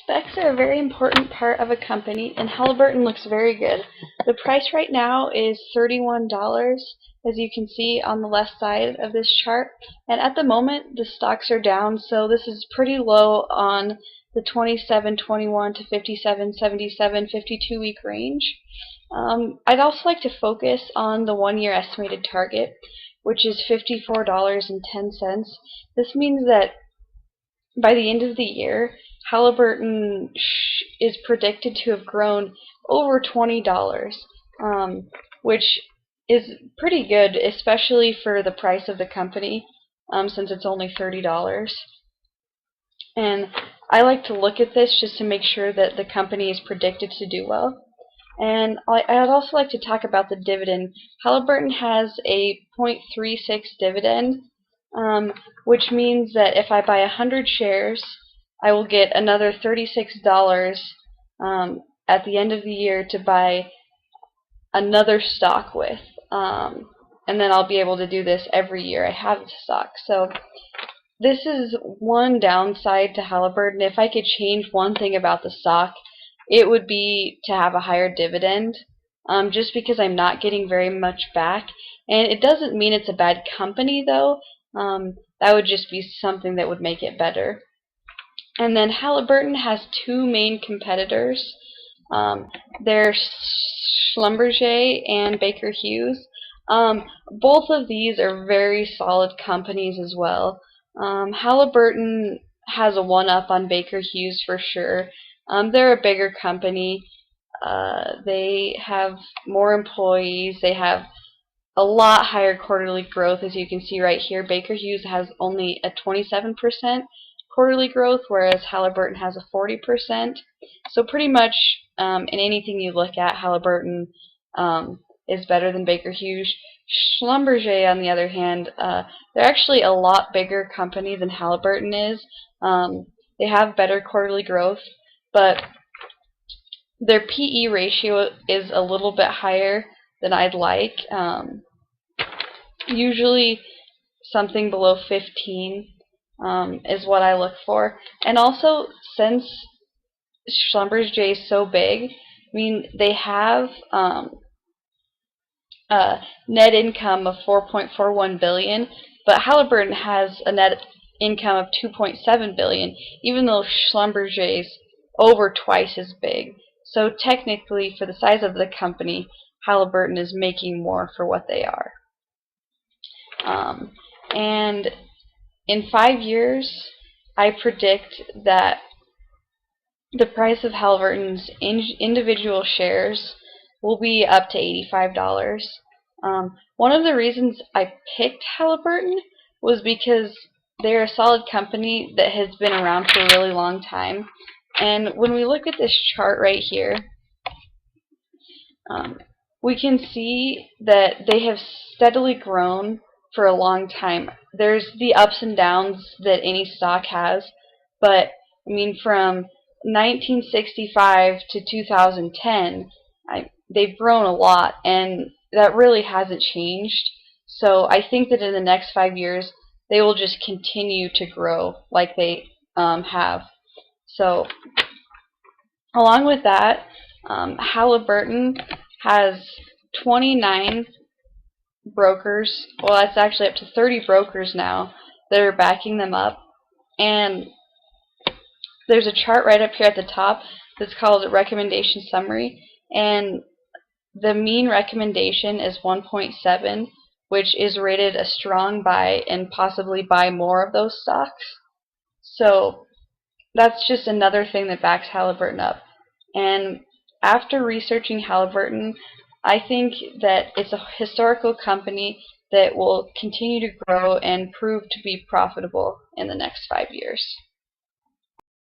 Specs are a very important part of a company, and Halliburton looks very good. The price right now is $31, as you can see on the left side of this chart. And at the moment, the stocks are down, so this is pretty low on the 27.21 to 57.77, 52-week range. I'd also like to focus on the one-year estimated target, which is $54.10. This means that by the end of the year, Halliburton is predicted to have grown over $20, which is pretty good, especially for the price of the company, since it's only $30. And I like to look at this just to make sure that the company is predicted to do well. And I'd also like to talk about the dividend. Halliburton has a 0.36 dividend, which means that if I buy 100 shares, I will get another $36 at the end of the year to buy another stock with. And then I'll be able to do this every year I have the stock. So this is one downside to Halliburton. If I could change one thing about the stock, it would be to have a higher dividend, just because I'm not getting very much back. And it doesn't mean it's a bad company, though. That would just be something that would make it better. And then Halliburton has two main competitors. They're Schlumberger and Baker Hughes. Both of these are very solid companies as well. Halliburton has a one-up on Baker Hughes for sure. They're a bigger company. They have more employees. They have a lot higher quarterly growth, as you can see right here. Baker Hughes has only a 27% quarterly growth, whereas Halliburton has a 40%. So pretty much in anything you look at, Halliburton is better than Baker Hughes. Schlumberger, on the other hand, they're actually a lot bigger company than Halliburton is. They have better quarterly growth, but their PE ratio is a little bit higher than I'd like. Usually something below 15 is what I look for. And also, since Schlumberger is so big, I mean, they have net income of $4.41 billion, but Halliburton has a net income of $2.7 billion, even though Schlumberger is over twice as big. So technically, for the size of the company, Halliburton is making more for what they are. And in 5 years, I predict that the price of Halliburton's individual shares will be up to $85. One of the reasons I picked Halliburton was because they're a solid company that has been around for a really long time. And when we look at this chart right here, we can see that they have steadily grown for a long time. There's the ups and downs that any stock has, but I mean, from 1965 to 2010, they've grown a lot, and that really hasn't changed. So I think that in the next 5 years, they will just continue to grow like they have. So along with that, Halliburton has 29 brokers. Well, that's actually up to 30 brokers now that are backing them up. And there's a chart right up here at the top that's called Recommendation Summary. And the mean recommendation is 1.7, which is rated a strong buy and possibly buy more of those stocks. So that's just another thing that backs Halliburton up. And after researching Halliburton, I think that it's a historical company that will continue to grow and prove to be profitable in the next 5 years.